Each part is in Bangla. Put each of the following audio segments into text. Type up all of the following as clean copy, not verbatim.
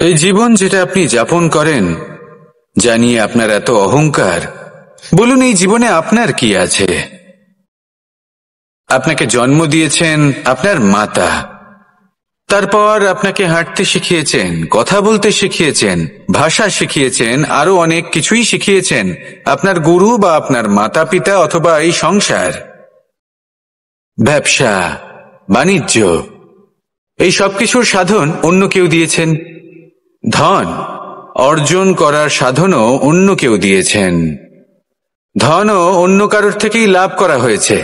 এই জীবন যেটা আপনি যাপন করেন, জানিয়ে আপনার এত অহংকার, বলুন এই জীবনে আপনার কি আছে? আপনাকে জন্ম দিয়েছেন আপনার মাতা, তারপর আপনাকে হাঁটতে শিখিয়েছেন, কথা বলতে শিখিয়েছেন, ভাষা শিখিয়েছেন, আরো অনেক কিছুই শিখিয়েছেন আপনার গুরু বা আপনার মাতা পিতা অথবা এই সংসার। ব্যবসা, বাণিজ্য, এই সবকিছুর সাধন অন্য কেউ দিয়েছেন। ধন অর্জন করার সাধনও অন্য কেউ দিয়েছেন। ধনও অন্য কারোর থেকেই লাভ করা হয়েছে।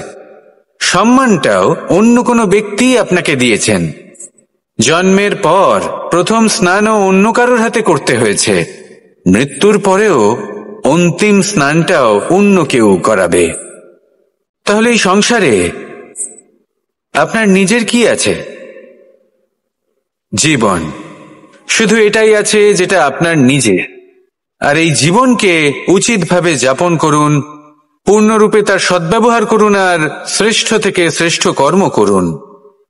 সম্মানটাও অন্য কোনো ব্যক্তি আপনাকে দিয়েছেন। জন্মের পর প্রথম স্নানও অন্য কারোর হাতে করতে হয়েছে। মৃত্যুর পরেও অন্তিম স্নানটাও অন্য কেউ করাবে। তাহলে এই সংসারে আপনার নিজের কি আছে? জীবন, শুধু এটাই আছে যেটা আপনার নিজের। আর এই জীবনকে উচিতভাবে যাপন করুন, পূর্ণরূপে তার সদ্ব্যবহার করুন আর শ্রেষ্ঠ থেকে শ্রেষ্ঠ কর্ম করুন।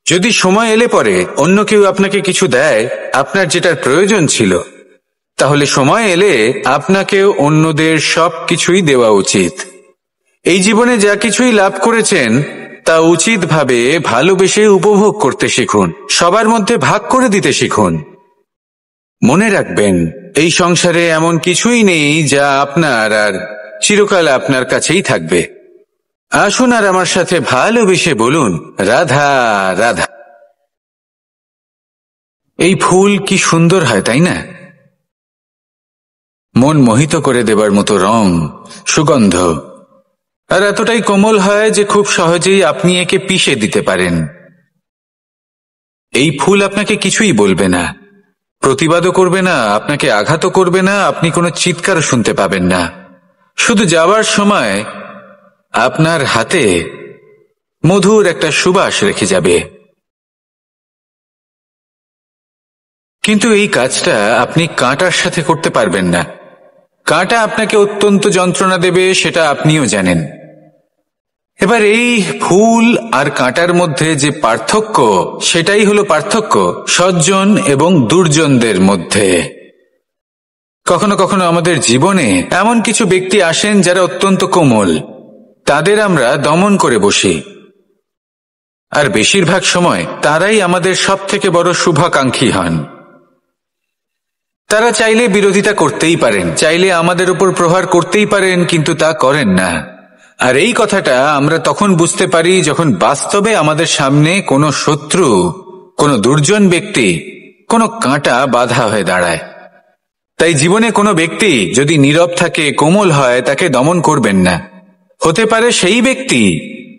যদি সময় এলে পরে অন্য কেউ আপনাকে কিছু দেয় আপনার যেটার প্রয়োজন ছিল, তাহলে সময় এলে আপনাকেও অন্যদের সব কিছুই দেওয়া উচিত। এই জীবনে যা কিছুই লাভ করেছেন তা উচিতভাবে ভালোবেসে উপভোগ করতে শিখুন, সবার মধ্যে ভাগ করে দিতে শিখুন। মনে রাখবেন, এই সংসারে এমন কিছুই নেই যা আপনার আর চিরকাল আপনার কাছেই থাকবে। আসুন আর আমার সাথে ভালোবেসে বলুন, রাধা রাধা। এই ফুল কি সুন্দর হয়, তাই না? মন মোহিত করে দেবার মতো রং, সুগন্ধ, আর এতটাই কোমল হয় যে খুব সহজেই আপনি একে পিষে দিতে পারেন। এই ফুল আপনাকে কিছুই বলবে না, প্রতিবাদও করবে না, আপনাকে আঘাতও করবে না, আপনি কোনো চিৎকারও শুনতে পাবেন না। শুধু যাওয়ার সময় আপনার হাতে মধুর একটা সুবাস রেখে যাবে। কিন্তু এই কাজটা আপনি কাঁটার সাথে করতে পারবেন না। কাঁটা আপনাকে অত্যন্ত যন্ত্রণা দেবে, সেটা আপনিও জানেন। এবার এই ফুল আর কাঁটার মধ্যে যে পার্থক্য, সেটাই হলো পার্থক্য সজ্জন এবং দুর্জনদের মধ্যে। কখনো কখনো আমাদের জীবনে এমন কিছু ব্যক্তি আসেন যারা অত্যন্ত কোমল, তাদের আমরা দমন করে বসি। আর বেশিরভাগ সময় তারাই আমাদের সব থেকে বড় শুভাকাঙ্ক্ষী হন। তারা চাইলে বিরোধিতা করতেই পারেন, চাইলে আমাদের উপর প্রহার করতেই পারেন, কিন্তু তা করেন না। আর এই কথাটা আমরা তখন বুঝতে পারি যখন বাস্তবে আমাদের সামনে কোনো শত্রু, কোনো দুর্জন ব্যক্তি, কোনো কাঁটা বাধা হয়ে দাঁড়ায়। তাই জীবনে কোনো ব্যক্তি যদি নীরব থাকে, কোমল হয়, তাকে দমন করবেন না। হতে পারে সেই ব্যক্তি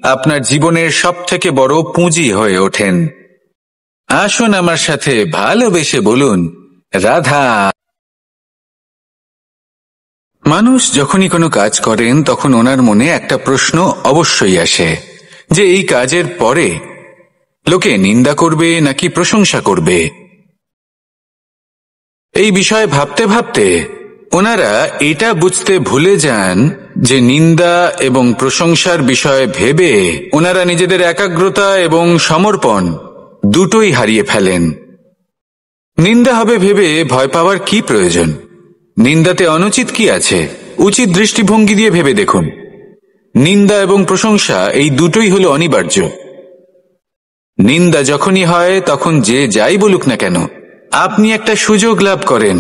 আপনার জীবনের সব থেকে বড় পুঁজি হয়ে ওঠেন। আসুন আমার সাথে ভালোবেসে বলুন, রাধা। মানুষ যখনই কোনো কাজ করেন তখন ওনার মনে একটা প্রশ্ন অবশ্যই আসে যে এই কাজের পরে লোকে নিন্দা করবে নাকি প্রশংসা করবে। এই বিষয়ে ভাবতে ভাবতে ওনারা এটা বুঝতে ভুলে যান যে নিন্দা এবং প্রশংসার বিষয়ে ভেবে ওনারা নিজেদের একাগ্রতা এবং সমর্পণ দুটোই হারিয়ে ফেলেন। নিন্দা হবে ভেবে ভয় পাওয়ার কি প্রয়োজন? নিন্দাতে অনুচিত কি আছে? উচিত দৃষ্টিভঙ্গি দিয়ে ভেবে দেখুন। নিন্দা এবং প্রশংসা এই দুটোই হলো অনিবার্য। নিন্দা যখনই হয় তখন যে যাই বলুক না কেন, আপনি একটা সুযোগ লাভ করেন,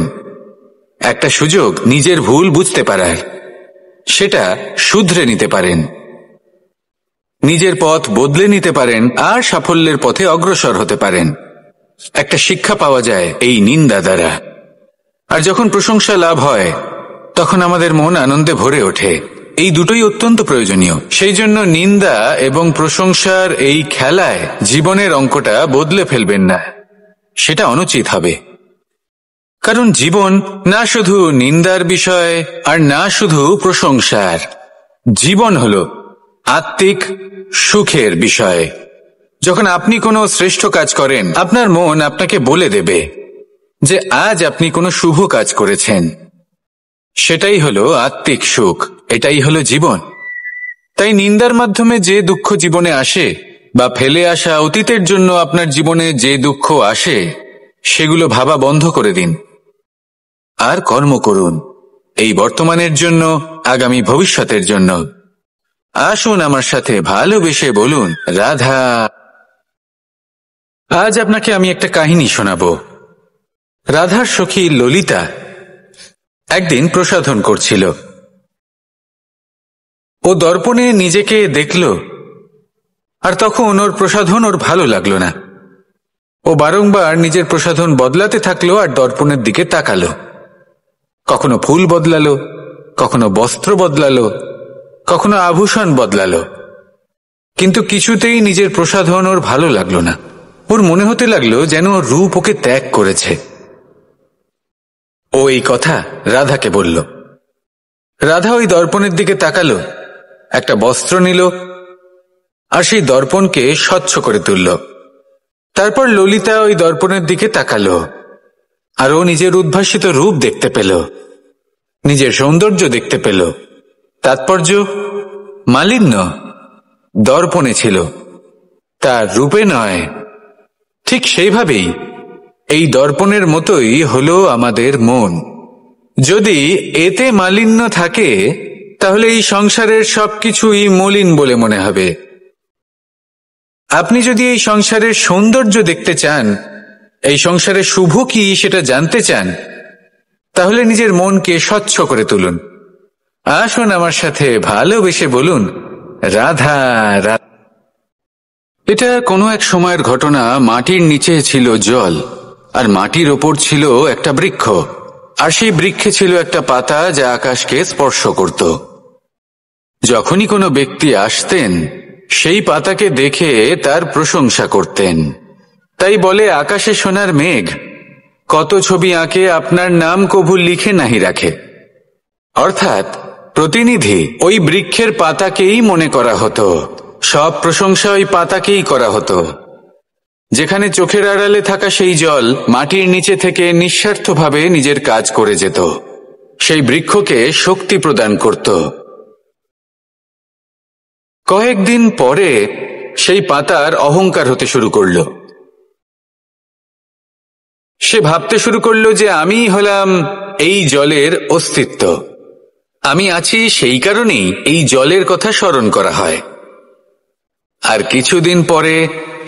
একটা সুযোগ নিজের ভুল বুঝতে পারার। সেটা শুধরে নিতে পারেন, নিজের পথ বদলে নিতে পারেন আর সাফল্যের পথে অগ্রসর হতে পারেন। একটা শিক্ষা পাওয়া যায় এই নিন্দা দ্বারা। আর যখন প্রশংসা লাভ হয় তখন আমাদের মন আনন্দে ভরে ওঠে। এই দুটোই অত্যন্ত প্রয়োজনীয়। সেই জন্য নিন্দা এবং প্রশংসার এই খেলায় জীবনের অঙ্কটা বদলে ফেলবেন না, সেটা অনুচিত হবে। কারণ জীবন না শুধু নিন্দার বিষয় আর না শুধু প্রশংসার, জীবন হলো আত্মিক সুখের বিষয়। যখন আপনি কোনো শ্রেষ্ঠ কাজ করেন, আপনার মন আপনাকে বলে দেবে যে আজ আপনি কোনো শুভ কাজ করেছেন। সেটাই হলো আত্মিক সুখ, এটাই হলো জীবন। তাই নিন্দার মাধ্যমে যে দুঃখ জীবনে আসে বা ফেলে আসা অতীতের জন্য আপনার জীবনে যে দুঃখ আসে, সেগুলো ভাবা বন্ধ করে দিন। আর কর্ম করুন, এই বর্তমানের জন্য, আগামী ভবিষ্যতের জন্য। আসুন আমার সাথে ভালোবেসে বলুন, রাধা। আজ আপনাকে আমি একটা কাহিনী শোনাব। রাধার সখী ললিতা একদিন প্রসাধন করছিল। ও দর্পণে নিজেকে দেখল, আর তখন ওর প্রসাধন ওর ভালো লাগলো না। ও বারংবার নিজের প্রসাধন বদলাতে থাকলো আর দর্পণের দিকে তাকালো। কখনো ফুল বদলালো, কখনো বস্ত্র বদলালো, কখনো আভূষণ বদলালো, কিন্তু কিছুতেই নিজের প্রসাধন ওর ভালো লাগলো না। ওর মনে হতে লাগলো যেন ওর রূপ ওকে ত্যাগ করেছে। ও এই কথা রাধাকে বলল। রাধা ওই দর্পণের দিকে তাকালো, একটা বস্ত্র নিল আর সেই দর্পণকে স্বচ্ছ করে তুলল। তারপর ললিতা ওই দর্পণের দিকে তাকালো আর ও নিজের উদ্ভাসিত রূপ দেখতে পেল, নিজের সৌন্দর্য দেখতে পেল। তাৎপর্য, মালিন্য দর্পণে ছিল, তার রূপে নয়। ঠিক সেইভাবেই এই দর্পণের মতোই হলো আমাদের মন। যদি এতে মালিন্য থাকে তাহলে এই সংসারের সবকিছুই মলিন বলে মনে হবে। আপনি যদি এই সংসারের সৌন্দর্য দেখতে চান, এই সংসারের শুভ কি সেটা জানতে চান, তাহলে নিজের মনকে স্বচ্ছ করে তুলুন। আসুন আমার সাথে ভালোবেসে বলুন, রাধা রাধা। এটা কোনো এক সময়ের ঘটনা। মাটির নিচে ছিল জল, আর মাটির ওপর ছিল একটা বৃক্ষ, আর সেই বৃক্ষে ছিল একটা পাতা যা আকাশকে স্পর্শ করত। যখনই কোনো ব্যক্তি আসতেন, সেই পাতাকে দেখে তার প্রশংসা করতেন। তাই বলে, আকাশে সোনার মেঘ কত ছবি আঁকে, আপনার নাম কভু লিখে নাহি রাখে। অর্থাৎ প্রতিনিধি ওই বৃক্ষের পাতাকেই মনে করা হতো, সব প্রশংসা ওই পাতাকেই করা হতো। যেখানে চোখের আড়ালে থাকা সেই জল মাটির নিচে থেকে নিঃস্বার্থভাবে নিজের কাজ করে যেত, সেই বৃক্ষকে শক্তি প্রদান করত। কয়েকদিন পরে সেই পাতার অহংকার হতে শুরু করল। সে ভাবতে শুরু করল যে আমিই হলাম এই জলের অস্তিত্ব, আমি আছি, সেই কারণেই এই জলের কথা স্মরণ করা হয়। আর কিছুদিন পরে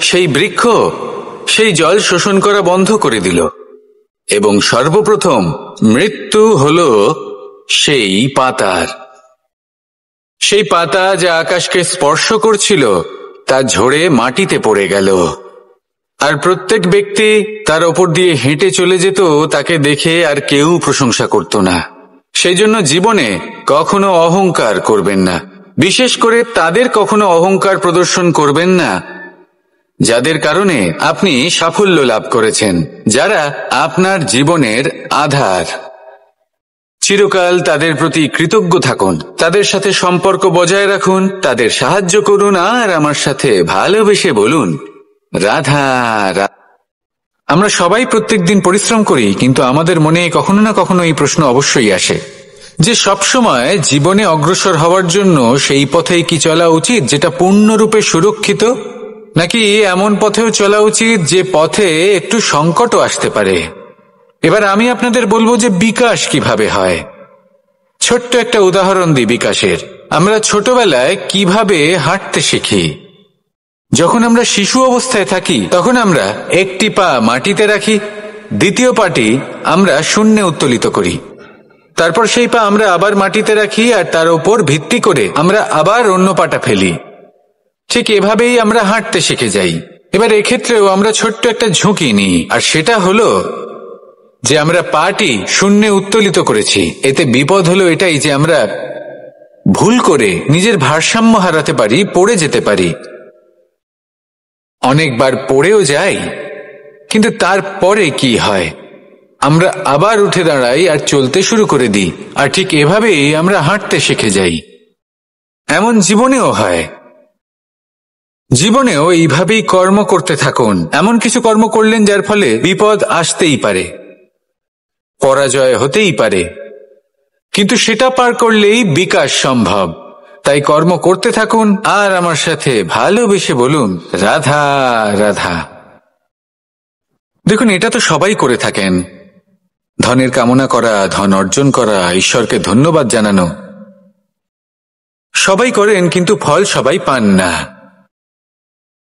সেই বৃক্ষ সেই জল শোষণ করা বন্ধ করে দিল, এবং সর্বপ্রথম মৃত্যু হল সেই পাতার। সেই পাতা যা আকাশকে স্পর্শ করছিল তা ঝরে মাটিতে পড়ে গেল, আর প্রত্যেক ব্যক্তি তার ওপর দিয়ে হেঁটে চলে যেত, তাকে দেখে আর কেউ প্রশংসা করত না। সেই জন্য জীবনে কখনো অহংকার করবেন না, বিশেষ করে তাদের কখনো অহংকার প্রদর্শন করবেন না যাদের কারণে আপনি সাফল্য লাভ করেছেন, যারা আপনার জীবনের আধার। চিরকাল তাদের প্রতি কৃতজ্ঞ থাকুন, তাদের সাথে সম্পর্ক বজায় রাখুন, তাদের সাহায্য করুন, আর আমার সাথে ভালোবেসে বলুন, রাধা রাধা। আমরা সবাই প্রত্যেকদিন পরিশ্রম করি, কিন্তু আমাদের মনে কখনো না কখনো এই প্রশ্ন অবশ্যই আসে যে সবসময় জীবনে অগ্রসর হওয়ার জন্য সেই পথেই কি চলা উচিত যেটা পূর্ণরূপে সুরক্ষিত, নাকি এমন পথেও চলা উচিত যে পথে একটু সংকটও আসতে পারে। এবার আমি আপনাদের বলবো যে বিকাশ কিভাবে হয়। ছোট্ট একটা উদাহরণ দিই বিকাশের। আমরা ছোটবেলায় কিভাবে হাঁটতে শিখি। যখন আমরা শিশু অবস্থায় থাকি তখন আমরা একটি পা মাটিতে রাখি, দ্বিতীয় পাটি আমরা শূন্যে উত্তোলিত করি, তারপর সেই পা আমরা আবার মাটিতে রাখি, আর তার উপর ভিত্তি করে আমরা আবার অন্য পাটা ফেলি। ঠিক এভাবেই আমরা হাঁটতে শিখে যাই। এবার এক্ষেত্রেও আমরা ছোট্ট একটা ঝুঁকি নিই, আর সেটা হলো যে আমরা পাটি শূন্যে উত্তোলিত করেছি। এতে বিপদ হলো এটাই যে আমরা ভুল করে নিজের ভারসাম্য হারাতে পারি, পড়ে যেতে পারি। অনেকবার পড়েও যাই, কিন্তু তারপরে কি হয়, আমরা আবার উঠে দাঁড়াই আর চলতে শুরু করে দিই, আর ঠিক এভাবেই আমরা হাঁটতে শিখে যাই। এমন জীবনেও হয়। জীবনেও এইভাবেই কর্ম করতে থাকুন। এমন কিছু কর্ম করলেন যার ফলে বিপদ আসতেই পারে, পরাজয় হতেই পারে, কিন্তু সেটা পার করলেই বিকাশ সম্ভব। তাই কর্ম করতে থাকুন, আর আমার সাথে ভালোবেসে বলুন, রাধা রাধা। দেখুন, এটা তো সবাই করে থাকেন। ধনের কামনা করা, ধন অর্জন করা, ঈশ্বরকে ধন্যবাদ জানানো সবাই করেন, কিন্তু ফল সবাই পান না।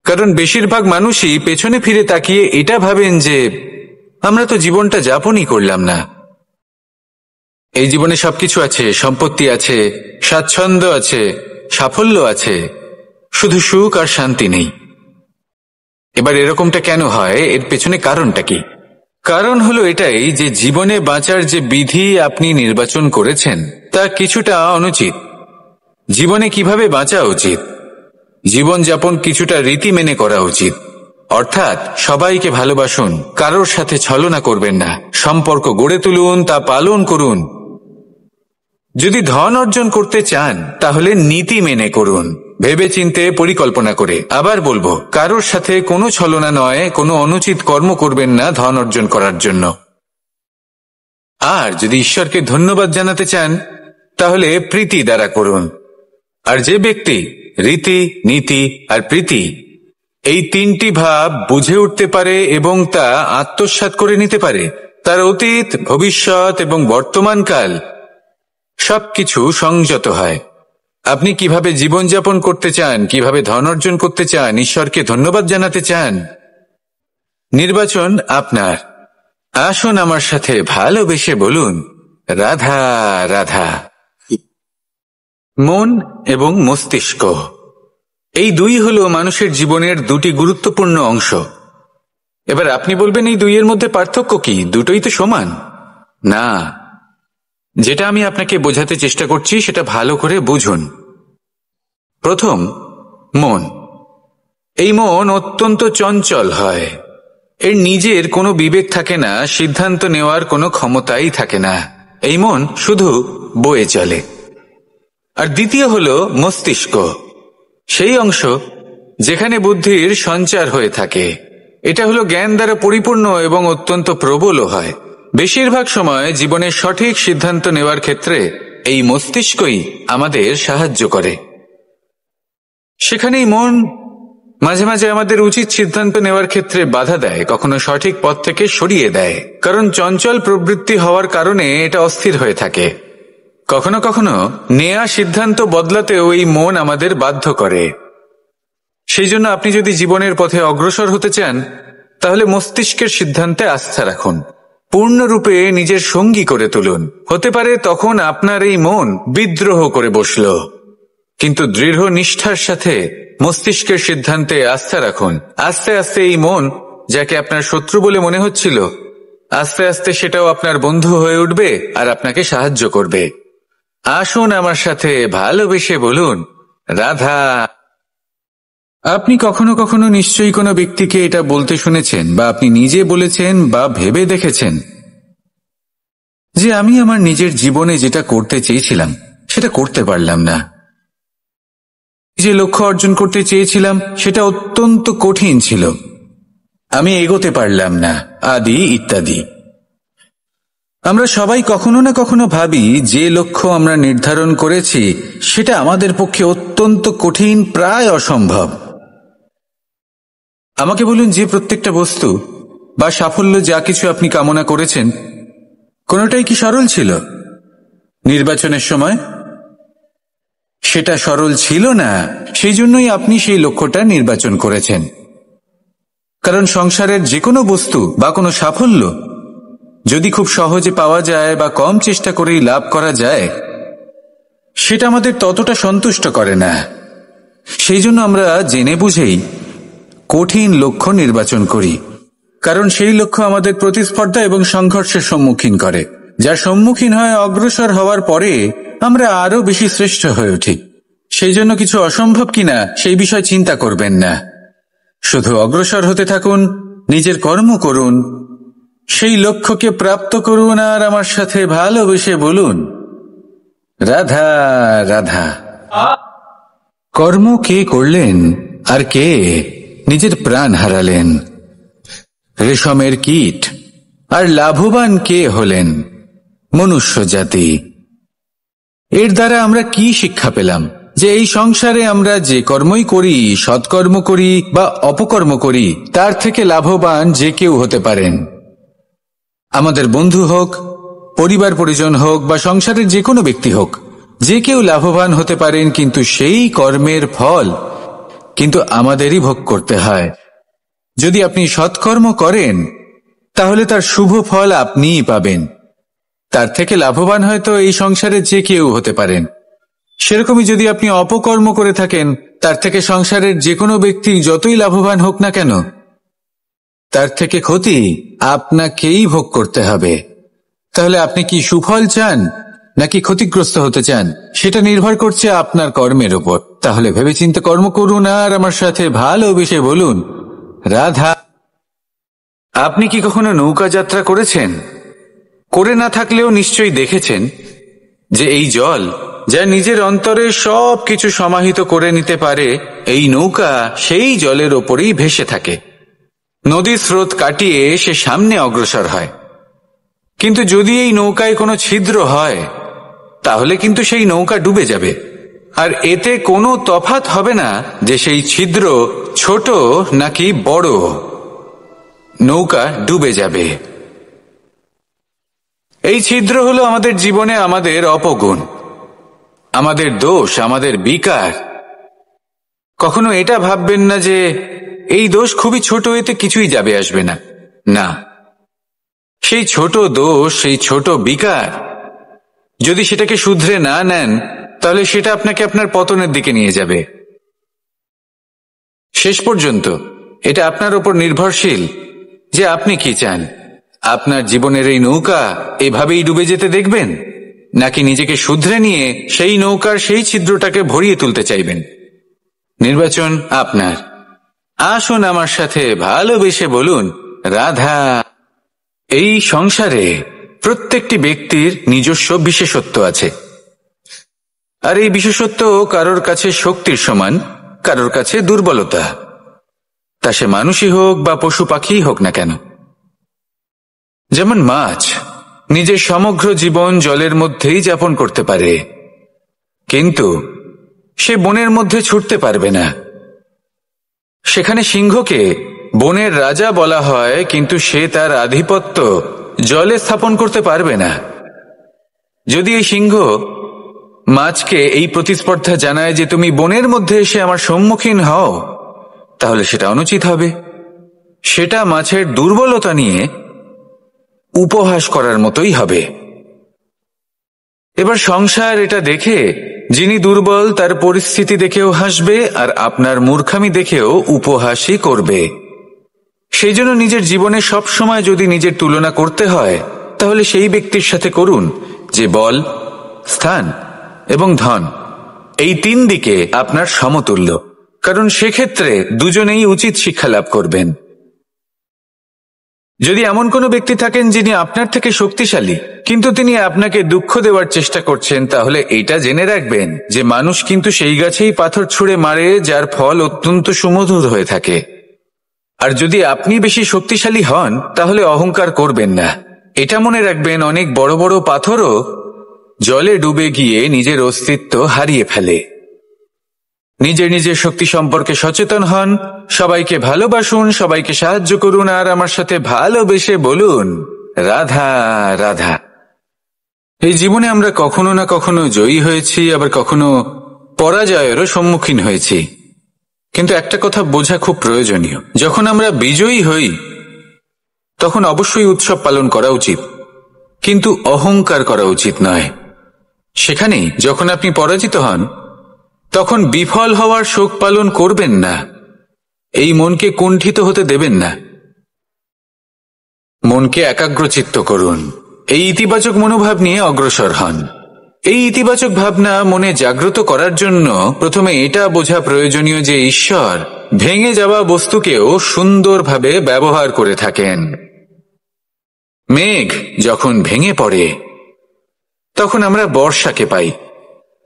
কারণ বেশিরভাগ মানুষই পেছনে ফিরে তাকিয়ে এটা ভাবেন যে আমরা তো জীবনটা যাপনই করলাম না। এই জীবনে সবকিছু আছে, সম্পত্তি আছে, স্বাচ্ছন্দ্য আছে, সাফল্য আছে, শুধু সুখ আর শান্তি নেই। এবার এরকমটা কেন হয়? এর পেছনে কারণটা কি? কারণ হলো এটাই যে জীবনে বাঁচার যে বিধি আপনি নির্বাচন করেছেন তা কিছুটা অনুচিত। জীবনে কিভাবে বাঁচা উচিত, জীবনযাপন কিছুটা রীতি মেনে করা উচিত। অর্থাৎ সবাইকে ভালোবাসুন, কারোর সাথে ছলনা করবেন না, সম্পর্ক গড়ে তুলুন, তা পালন করুন। যদি ধন অর্জন করতে চান তাহলে নীতি মেনে করুন, ভেবেচিন্তে পরিকল্পনা করে। আবার বলবো, কারোর সাথে কোনো ছলনা নয়, কোনো অনুচিত কর্ম করবেন না ধন অর্জন করার জন্য। আর যদি ঈশ্বরকে ধন্যবাদ জানাতে চান তাহলে প্রীতি দ্বারা করুন। আর যে ব্যক্তি রীতি, নীতি আর প্রীতি এই তিনটি ভাব বুঝে উঠতে পারে এবং তা আত্মসাৎ করে নিতে পারে, তার অতীত, ভবিষ্যৎ এবং বর্তমানকাল সবকিছু সংযত হয়। আপনি কিভাবে জীবনযাপন করতে চান, কিভাবে ধন অর্জন করতে চান, ঈশ্বরকে ধন্যবাদ জানাতে চান, নির্বাচন আপনার। আসুন আমার সাথে ভালোবেসে বলুন, রাধা রাধা। মন এবং মস্তিষ্ক, এই দুই হলো মানুষের জীবনের দুটি গুরুত্বপূর্ণ অংশ। এবার আপনি বলবেন, এই দুইয়ের মধ্যে পার্থক্য কি? দুটোই তো সমান। না, যেটা আমি আপনাকে বোঝাতে চেষ্টা করছি সেটা ভালো করে বুঝুন। প্রথম, মন। এই মন অত্যন্ত চঞ্চল হয়, এর নিজের কোনো বিবেক থাকে না, সিদ্ধান্ত নেওয়ার কোনো ক্ষমতাই থাকে না। এই মন শুধু বয়ে চলে। আর দ্বিতীয় হলো মস্তিষ্ক, সেই অংশ যেখানে বুদ্ধির সঞ্চার হয়ে থাকে। এটা হলো জ্ঞান দ্বারা পরিপূর্ণ এবং অত্যন্ত প্রবলও হয়। বেশিরভাগ সময় জীবনের সঠিক সিদ্ধান্ত নেওয়ার ক্ষেত্রে এই মস্তিষ্কই আমাদের সাহায্য করে। সেখানেই মন মাঝে মাঝে আমাদের উচিত সিদ্ধান্ত নেওয়ার ক্ষেত্রে বাধা দেয়, কখনো সঠিক পথ থেকে সরিয়ে দেয়। কারণ চঞ্চল প্রবৃত্তি হওয়ার কারণে এটা অস্থির হয়ে থাকে। কখনো কখনো নেয়া সিদ্ধান্ত বদলাতেও এই মন আমাদের বাধ্য করে। সেই জন্য আপনি যদি জীবনের পথে অগ্রসর হতে চান তাহলে মস্তিষ্কের সিদ্ধান্তে আস্থা রাখুন, পূর্ণরূপে নিজের সঙ্গী করে তুলুন। হতে পারে তখন আপনার এই মন বিদ্রোহ করে বসল, কিন্তু দৃঢ় নিষ্ঠার সাথে মস্তিষ্কের সিদ্ধান্তে আস্থা রাখুন। আস্তে আস্তে এই মন, যাকে আপনার শত্রু বলে মনে হচ্ছিল, আস্তে আস্তে সেটাও আপনার বন্ধু হয়ে উঠবে আর আপনাকে সাহায্য করবে। আসুন আমার সাথে ভালোবেসে বলুন, রাধা। আপনি কখনো কখনো নিশ্চয়ই কোনো ব্যক্তিকে এটা বলতে শুনেছেন, বা আপনি নিজে বলেছেন বা ভেবে দেখেছেন যে আমি আমার নিজের জীবনে যেটা করতে চেয়েছিলাম সেটা করতে পারলাম না, যে লক্ষ্য অর্জন করতে চেয়েছিলাম সেটা অত্যন্ত কঠিন ছিল, আমি এগোতে পারলাম না, আদি ইত্যাদি। আমরা সবাই কখনো না কখনো ভাবি যে লক্ষ্য আমরা নির্ধারণ করেছি সেটা আমাদের পক্ষে অত্যন্ত কঠিন, প্রায় অসম্ভব। আমাকে বলুন, যে প্রত্যেকটা বস্তু বা সাফল্য যা কিছু আপনি কামনা করেছেন কোনোটাই কি সরল ছিল? নির্বাচনের সময় সেটা সরল ছিল না, সেই জন্যই আপনি সেই লক্ষ্যটা নির্বাচন করেছেন। কারণ সংসারের যে কোনো বস্তু বা কোনো সাফল্য যদি খুব সহজে পাওয়া যায় বা কম চেষ্টা করেই লাভ করা যায়, সেটা আমাদের ততটা সন্তুষ্ট করে না। সেই জন্য আমরা জেনে বুঝেই কঠিন লক্ষ্য নির্বাচন করি, কারণ সেই লক্ষ্য আমাদের প্রতিস্পর্ধা এবং সংঘর্ষের সম্মুখীন করে, যার সম্মুখীন হয় অগ্রসর হওয়ার পরে আমরা আরো বেশি শ্রেষ্ঠ হয়ে উঠি। সেই জন্য কিছু অসম্ভব কিনা সেই বিষয় চিন্তা করবেন না, শুধু অগ্রসর হতে থাকুন, নিজের কর্ম করুন, সেই লক্ষ্যকে প্রাপ্ত করুন। আর আমার সাথে ভালোবেসে বলুন, রাধা রাধা। কর্ম কে করলেন আর কে নিজের প্রাণ হারালেন? রেশমের কীট। আর লাভবান কে হলেন? মনুষ্য জাতি। এর দ্বারা আমরা কি শিক্ষা পেলাম? যে এই সংসারে আমরা যে কর্মই করি, সৎকর্ম করি বা অপকর্ম করি, তার থেকে লাভবান যে কেউ হতে পারেন। আমাদের বন্ধু হোক, পরিবার পরিজন হোক বা সংসারের যে কোনো ব্যক্তি হোক, যে কেউ লাভবান হতে পারেন, কিন্তু সেই কর্মের ফল কিন্তু আমাদেরই ভোগ করতে হয়। যদি আপনি সৎকর্ম করেন তাহলে তার শুভ ফল আপনিই পাবেন। তার থেকে লাভবান হয়তো এই সংসারে যে কেউ হতে পারেন। সেরকমই যদি আপনি অপকর্ম করে থাকেন, তার থেকে সংসারের যে কোনো ব্যক্তি যতই লাভবান হোক না কেন, তার থেকে ক্ষতি আপনাকেই ভোগ করতে হবে। তাহলে আপনি কি সুফল চান নাকি ক্ষতিগ্রস্ত হতে চান, সেটা নির্ভর করছে আপনার কর্মের উপর। তাহলে ভেবেচিন্তে কর্ম করুন আর আমার সাথে ভালোবেসে বলুন, রাধা। আপনি কি কখনো নৌকা যাত্রা করেছেন? করে না থাকলেও নিশ্চয়ই দেখেছেন যে এই জল যা নিজের অন্তরে সব কিছু সমাহিত করে নিতে পারে, এই নৌকা সেই জলের ওপরেই ভেসে থাকে। নদীর স্রোত কাটিয়ে সে সামনে অগ্রসর হয়। কিন্তু যদি এই নৌকায় কোনো ছিদ্র হয় তাহলে কিন্তু সেই নৌকা ডুবে যাবে। আর এতে কোনো তফাৎ হবে না যে সেই ছিদ্র ছোট নাকি বড়, নৌকা ডুবে যাবে। এই ছিদ্র হলো আমাদের জীবনে আমাদের অপগুণ, আমাদের দোষ, আমাদের বিকার। কখনো এটা ভাববেন না যে এই দোষ খুবই ছোট, এতে কিছুই যাবে আসবে না। না, সেই ছোট দোষ, সেই ছোট বিকার যদি সেটাকে শুধরে না নেন তাহলে সেটা আপনাকে আপনার পতনের দিকে নিয়ে যাবে। শেষ পর্যন্ত এটা আপনার উপর নির্ভরশীল যে আপনি কি চান। আপনার জীবনের এই নৌকা এভাবেই ডুবে যেতে দেখবেন, নাকি নিজেকে শুধরে নিয়ে সেই নৌকার সেই ছিদ্রটাকে ভরিয়ে তুলতে চাইবেন? নির্বাচন আপনার। আসুন আমার সাথে ভালোবেসে বলুন, রাধা। এই সংসারে প্রত্যেকটি ব্যক্তির নিজস্ব বিশেষত্ব আছে, আর এই বিশেষত্ব কারোর কাছে শক্তির সমান, কারোর কাছে দুর্বলতা। তা সে মানুষই হোক বা পশু পাখিই হোক না কেন। যেমন মাছ নিজের সমগ্র জীবন জলের মধ্যেই যাপন করতে পারে, কিন্তু সে বনের মধ্যে ছুটতে পারবে না। সেখানে সিংহকে বনের রাজা বলা হয়, কিন্তু সে তার আধিপত্য জলে স্থাপন করতে পারবে না। যদি এই সিংহ মাছকে এই প্রতিস্পর্ধা জানায় যে তুমি বনের মধ্যে এসে আমার সম্মুখীন হও, তাহলে সেটা অনুচিত হবে। সেটা মাছের দুর্বলতা নিয়ে উপহাস করার মতোই হবে। এবার সংসার এটা দেখে যিনি দুর্বল তার পরিস্থিতি দেখেও হাসবে, আর আপনার মূর্খামি দেখেও উপহাসই করবে। সেই জন্য নিজের জীবনে সব সময় যদি নিজের তুলনা করতে হয় তাহলে সেই ব্যক্তির সাথে করুন যে বল, স্থান এবং ধন এই তিন দিকে আপনার সমতুল্য, কারণ সেক্ষেত্রে দুজনেই উচিত শিক্ষা লাভ করবেন। যদি এমন কোনো ব্যক্তি থাকেন যিনি আপনার থেকে শক্তিশালী কিন্তু তিনি আপনাকে দুঃখ দেওয়ার চেষ্টা করছেন, তাহলে এটা জেনে রাখবেন যে মানুষ কিন্তু সেই গাছেই পাথর ছুঁড়ে মারে যার ফল অত্যন্ত সুমধুর হয়ে থাকে। আর যদি আপনি বেশি শক্তিশালী হন তাহলে অহংকার করবেন না। এটা মনে রাখবেন, অনেক বড় বড় পাথরও জলে ডুবে গিয়ে নিজের অস্তিত্ব হারিয়ে ফেলে। নিজের নিজের শক্তি সম্পর্কে সচেতন হন, সবাইকে ভালোবাসুন, সবাইকে সাহায্য করুন, আর আমার সাথে ভালোবেসে বলুন, রাধা রাধা। এই জীবনে আমরা কখনো না কখনো জয়ী হয়েছি, আবার কখনো পরাজয়েরও সম্মুখীন হয়েছি। কিন্তু একটা কথা বোঝা খুব প্রয়োজনীয়, যখন আমরা বিজয়ী হই তখন অবশ্যই উৎসব পালন করা উচিত, কিন্তু অহংকার করা উচিত নয়। সেখানেই যখন আপনি পরাজিত হন তখন বিফল হওয়ার শোক পালন করবেন না। এই মনকে কুণ্ঠিত হতে দেবেন না, মনকে একাগ্রচিত্ত করুন। এই ইতিবাচক মনোভাব নিয়ে অগ্রসর হন। এই ইতিবাচক ভাবনা মনে জাগ্রত করার জন্য প্রথমে এটা বোঝা প্রয়োজনীয় যে ঈশ্বর ভেঙে যাওয়া বস্তুকেও সুন্দরভাবে ব্যবহার করে থাকেন। মেঘ যখন ভেঙে পড়ে তখন আমরা বর্ষাকে পাই,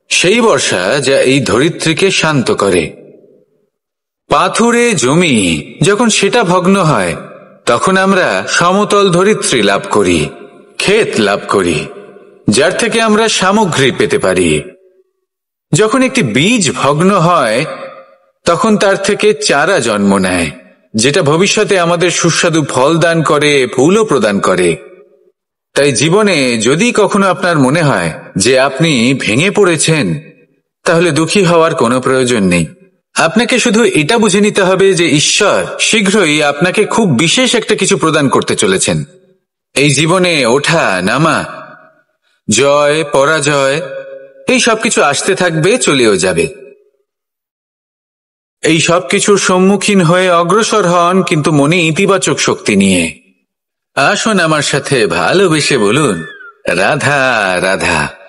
সেই বর্ষা যা এই ধরিত্রীকে শান্ত করে। পাথুরে জমি যখন সেটা ভগ্ন হয় তখন আমরা সমতল ধরিত্রী লাভ করি, ক্ষেত লাভ করি, যার থেকে আমরা সামগ্রী পেতে পারি। যখন একটি বীজ ভগ্ন হয় তখন তার থেকে চারা জন্ম নেয়, যেটা ভবিষ্যতে আমাদের সুস্বাদু ফল দান করে, ফুলও প্রদান করে। তাই জীবনে যদি কখনো আপনার মনে হয় যে আপনি ভেঙে পড়েছেন, তাহলে দুঃখী হওয়ার কোনো প্রয়োজন নেই। আপনাকে শুধু এটা বুঝে নিতে হবে যে ঈশ্বর শীঘ্রই আপনাকে খুব বিশেষ একটা কিছু প্রদান করতে চলেছেন। এই জীবনে ওঠা নামা, জয় পরাজয়, এই সবকিছু আসতে থাকবে, চলেও যাবে। এই সবকিছুর সম্মুখীন হয়ে অগ্রসর হন, কিন্তু মনে ইতিবাচক শক্তি নিয়ে। আসুন আমার সাথে ভালোবেসে বলুন, রাধা রাধা।